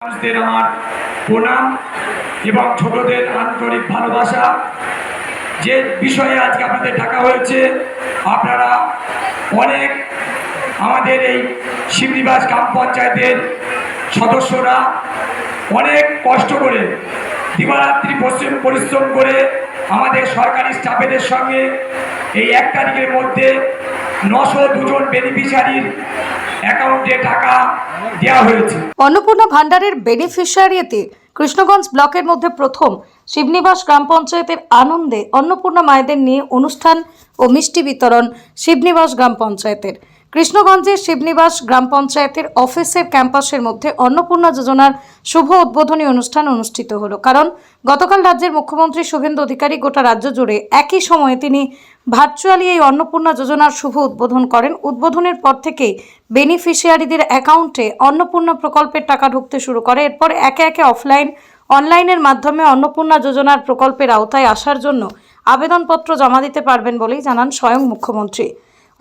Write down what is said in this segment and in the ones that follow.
মানুষদের আমার প্রণাম এবং ছোটদের আন্তরিক ভালোবাসা। যে বিষয়ে আজকে আপনাদের ডাকা হয়েছে, আপনারা অনেক আমাদের এই শিবনিবাস গ্রাম পঞ্চায়েতের সদস্যরা অনেক কষ্ট করে দিবারাত্রি পরিশ্রম করে আমাদের সরকারি স্টাফেদের সঙ্গে এই 1 তারিখের মধ্যে 902 জন বেনিফিশিয়ারির অ্যাকাউন্টে টাকা দেওয়া হয়েছে। অন্নপূর্ণা ভান্ডারের বেনিফিশিয়ারিতে কৃষ্ণগঞ্জ ব্লকের মধ্যে প্রথম শিবনিবাস গ্রাম পঞ্চায়েতের আনন্দে অন্নপূর্ণা মায়েদের নিয়ে অনুষ্ঠান ও মিষ্টি বিতরণ শিবনিবাস গ্রাম পঞ্চায়েতের। কৃষ্ণগঞ্জের শিবনিবাস গ্রাম পঞ্চায়েতের অফিসের ক্যাম্পাসের মধ্যে অন্নপূর্ণা যোজনার শুভ উদ্বোধনী অনুষ্ঠান অনুষ্ঠিত হলো। কারণ গতকাল রাজ্যের মুখ্যমন্ত্রী শুভেন্দু অধিকারী গোটা রাজ্য জুড়ে একই সময়ে তিনি ভার্চুয়ালি এই অন্নপূর্ণা যোজনার শুভ উদ্বোধন করেন। উদ্বোধনের পর থেকেই বেনিফিশিয়ারিদের অ্যাকাউন্টে অন্নপূর্ণা প্রকল্পের টাকা ঢুকতে শুরু করে। এরপর একে একে অনলাইনের মাধ্যমে অন্নপূর্ণা যোজনার প্রকল্পের আওতায় আসার জন্য আবেদনপত্র জমা দিতে পারবেন বলেই জানান স্বয়ং মুখ্যমন্ত্রী।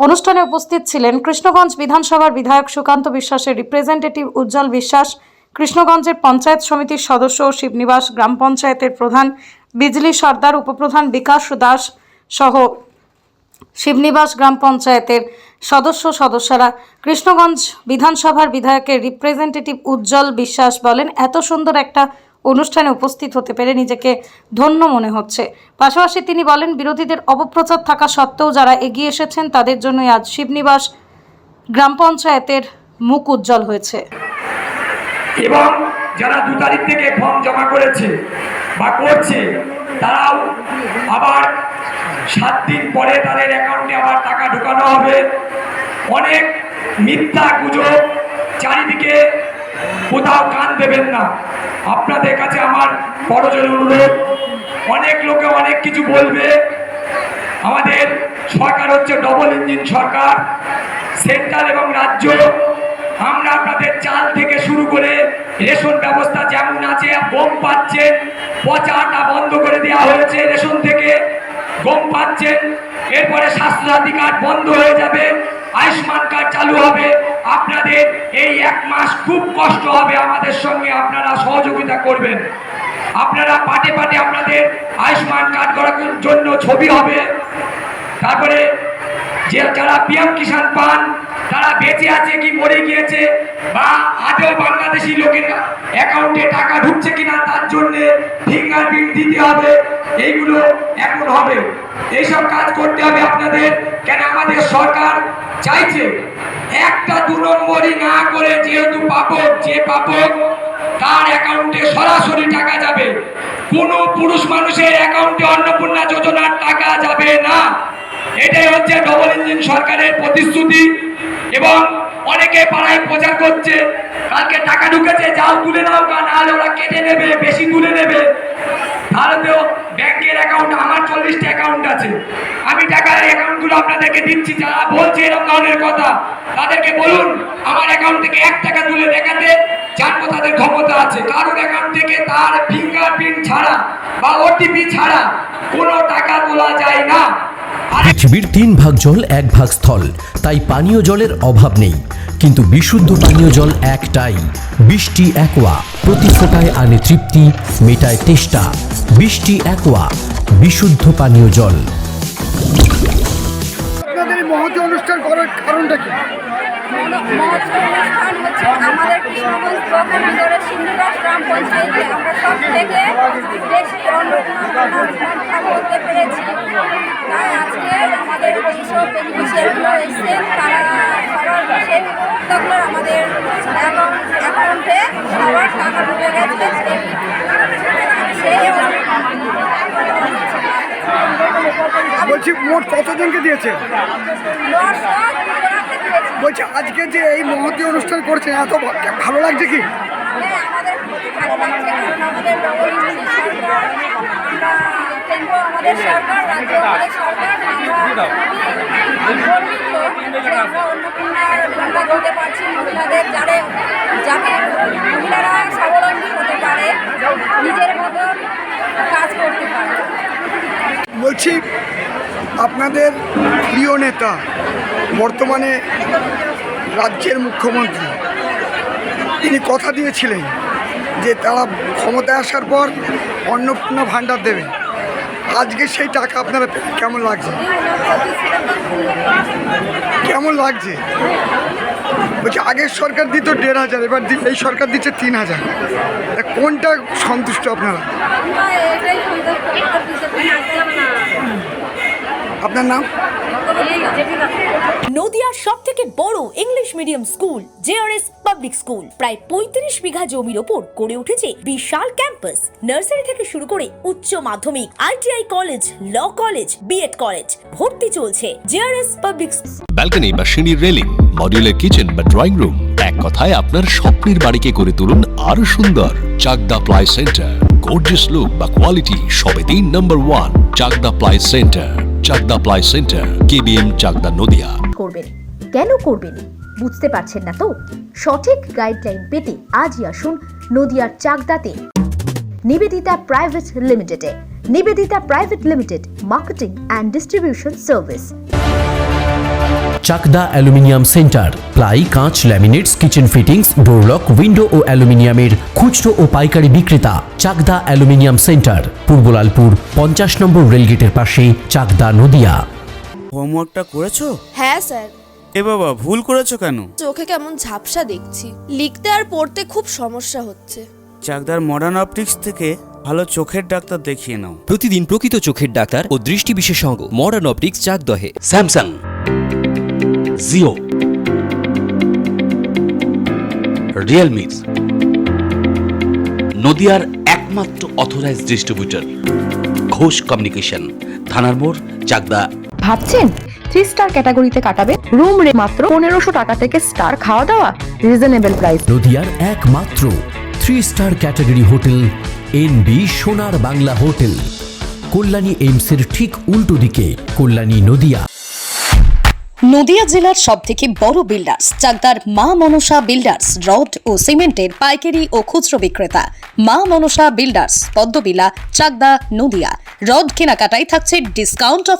অনুষ্ঠানে উপস্থিত ছিলেন কৃষ্ণগঞ্জ বিধানসভার বিধায়ক সুকান্ত বিশ্বাসের রিপ্রেজেন্টেটিভ উজ্জ্বল বিশ্বাস, কৃষ্ণগঞ্জের পঞ্চায়েত সমিতির সদস্য শিবনিবাস গ্রাম পঞ্চায়েতের প্রধান বিজলি সর্দার, উপপ্রধান বিকাশ দাস সহ শিবনিবাস গ্রাম পঞ্চায়েতের সদস্যরা। কৃষ্ণগঞ্জ বিধানসভার বিধায়কের রিপ্রেজেন্টেটিভ উজ্জ্বল বিশ্বাস বলেন, এত সুন্দর একটা অনুষ্ঠানে উপস্থিত হতে পেরে নিজেকে ধন্য মনে হচ্ছে। পাশাপাশি তিনি বলেন, বিরোধীদের অপপ্রচার থাকা সত্ত্বেও যারা এগিয়ে এসেছেন তাদের জন্যই আজ শিবনিবাস গ্রাম পঞ্চায়েতের মুখ উজ্জ্বল হয়েছে। এবং যারা 2 তারিখ থেকে ফর্ম জমা করেছে বা করছে, তারাও আবার 7 দিন পরে তাদের অ্যাকাউন্টে আবার টাকা ঢোকানো হবে। অনেক মিথ্যা গুজব চারিদিকে, কোথাও কান দেবেন না। আপনাদের কাছে আমার বড়জোর অনুরোধ, অনেক লোকে অনেক কিছু বলবে। আমাদের সরকার হচ্ছে ডবল ইঞ্জিন সরকার, সেন্ট্রাল এবং রাজ্য। আমরা আপনাদের চাল থেকে শুরু করে রেশন ব্যবস্থা যেমন আছে, গম পাচ্ছেন, পচা আটা বন্ধ করে দেওয়া হয়েছে, রেশন থেকে গম পাচ্ছেন। এরপরে স্বাস্থ্যসাথী কার্ড বন্ধ হয়ে যাবে, আয়ুষ্মান কার্ড চালু হবে। আপনাদের এই 1 মাস খুব কষ্ট হবে, আমাদের সঙ্গে আপনারা সহযোগিতা করবেন। আপনারা পাটে পাটে আপনাদের আয়ুষ্মান কার্ড করার জন্য ছবি হবে। তারপরে যারা পিএম কিষাণ পান, তারা বেঁচে আছে কি মরে গিয়েছে, বা আজও বাংলাদেশি লোকের অ্যাকাউন্টে টাকা ঢুকছে কিনা তার জন্য ফিঙ্গারপ্রিন্ট দিতে হবে। এইগুলো এখন হবে, এইসব কাজ করতে হবে আপনাদের। কেন আমাদের সরকার চাইছে একটা 2 নম্বরই না করে, যেহেতু পাপক, যে পাপক তার অ্যাকাউন্টে সরাসরি টাকা যাবে। কোনো পুরুষ মানুষের অ্যাকাউন্টে অন্নপূর্ণা যোজনার টাকা যাবে না। এটাই হচ্ছে ডবল ইঞ্জিন সরকারের প্রতিশ্রুতি। এবং অনেকে পাড়ায় প্রচার করছে, কালকে টাকা ঢুকেছে, যাও তুলে নাও, নাহলে ওরা কেটে নেবে, বেশি তুলে নেবে। ভারতীয় ব্যাংকের অ্যাকাউন্ট, আমার 40টা অ্যাকাউন্ট আছে, আমি টাকার অ্যাকাউন্টগুলো আপনাদেরকে দিচ্ছি। যারা বলছে এরকম ধরনের কথা, তাদেরকে বলুন আমার অ্যাকাউন্ট থেকে 1 টাকা তুলে দেখাতে, জানবো তাদের ক্ষমতা আছে। কারোর অ্যাকাউন্ট থেকে তার ফিঙ্গারপ্রিন্ট ছাড়া বা ওটিপি ছাড়া কোনো টাকা তোলা যায় না। পৃথিবীর 3 ভাগ জল 1 ভাগ স্থল, তাই পানীয় জলের অভাব নেই। কিন্তু বিশুদ্ধ পানীয় জল একটাই, বৃষ্টি অ্যাকোয়া। প্রতি ফোঁটায় আনে তৃপ্তি, মেটায় তেষ্টা। বৃষ্টি অ্যাকোয়া, বিশুদ্ধ পানীয় জল। আপনাদের এই মহতি অনুষ্ঠান করার কারণটা কি? আমাদের কৃষ্ণগঞ্জ ব্লকের ভিতরে শিবনিবাস গ্রাম পঞ্চায়েতে আমরা সব থেকে বেশি অন্নপূর্ণা করতে পেরেছি। তাই আজকে আমাদের যেসব বেনিফিশিয়ারিগুলো এসেছেন, তারা সবার বিশেষ কৃতজ্ঞ। আমাদের অ্যাকাউন্টে সবার টাকা ঢুকে গেছে। বলছি মোট কতজনকে দিয়েছে? বলছি আজকে যে এই মহতি অনুষ্ঠান করছে, এত ভালো লাগছে কি? আমাদের ভালো লাগছে, কারণ আমাদের ডবল ইঞ্জিন সরকার, আমরা কেন্দ্র আমাদের সরকার, রাজ্য আমাদের সরকার, আমরা গর্বিত যে আমরা অন্নপূর্ণার টাকা দিতে পারছি মহিলাদের, যাতে মহিলারা স্বাবলম্বী হতে পারে, নিজের মতন কাজ করতে পারে। বলছি আপনাদের প্রিয় নেতা, বর্তমানে রাজ্যের মুখ্যমন্ত্রী, তিনি কথা দিয়েছিলেন যে তারা ক্ষমতায় আসার পর অন্নপূর্ণা ভাণ্ডার দেবে, আজকে সেই টাকা আপনারা কেমন লাগছে? কেমন লাগছে? বলছি আগের সরকার দিত 1,500, এবার এই সরকার দিচ্ছে 3,000। কোনটা সন্তুষ্ট আপনারা? আপনার নাম? নদিয়ার সব থেকে বড় English medium school JRS public school প্রায় 35 বিঘা জমির ওপর গড়ে উঠেছে বিশাল ক্যাম্পাস। নার্সারি থেকে শুরু করে উচ্চ মাধ্যমিক, ITI college, law college, B Ed college, ভর্তি চলছে জেআরএস পাবলিক। ব্যালকনি বা সিঁড়ির রেলিং, মডিউলার কিচেন বা ড্রয়িং রুম, এক কথায় আপনার স্বপ্নের বাড়িকে করে তুলুন আরো সুন্দর। Chakdah ply centre, gorgeous look বা কোয়ালিটি সবে 3 number 1 Chakdah ply centre. Chakdah ply centre, KBM, Chakdah, Nadia. করবেন কেন করবেন বুঝতে পারছেন না তো? সঠিক গাইডলাইন পেতে আজই আসুন নদিয়ার চাকদাতে নিবেদিতা প্রাইভেট লিমিটেডে। Nivedita private limited, marketing and distribution service. Chakdah aluminium centre, ply, কাঁচ, laminates, kitchen fittings, door lock, window ও অ্যালুমিনিয়ামের খুচরো ও পাইকারি বিক্রেতা। চাকদা অ্যালুমিনিয়াম সেন্টার, পূর্ব লালপুর 50 নম্বর রেলগেটের পাশে, চাকদা, নদিয়া। হোমওয়ার্কটা করেছো? হ্যাঁ স্যার। এ বাবা, ভুল করেছো কেন? চোখে কেমন ঝাপসা দেখছি, লিখতে আর পড়তে খুব সমস্যা হচ্ছে। চাকদার মডার্ন অপটিক্স থেকে ভালো চোখের ডাক্তার দেখিয়ে নাও। প্রতিদিন প্রকৃত চোখের ডাক্তার ও দৃষ্টি বিশেষজ্ঞ মডার্ন অপটিক্স, চাকদহে। স্যামসাং, জিও, রিয়েলমি, নদিয়ার একমাত্র অথরাইজড ডিস্ট্রিবিউটর ঘোষ কমিউনিকেশন, থানার মোড়, চাকদা। ভাবছেন 3 স্টার ক্যাটাগরিতে কাটাবে? রুম রে মাত্র 1500 টাকা থেকে স্টার, খাওয়া দাওয়া রিজনেবল প্রাইস। নদিয়ার একমাত্র 3 স্টার ক্যাটাগরি হোটেল এনবি সোনার বাংলা হোটেল, কল্যাণী এইমসের ঠিক উল্টো দিকে, কল্যাণী, নদিয়া। নদিয়া জেলার সবথেকে বড় বিল্ডার্স চাকদার মা মনসা বিল্ডার্স, রড ও সিমেন্টের পাইকারি ও খুচরো বিক্রেতা। মা মনসা বিল্ডার্স, পদ্মবিলা, চাকদা, নদিয়া। রড কেনাকাটায় থাকছে ডিসকাউন্ট অফ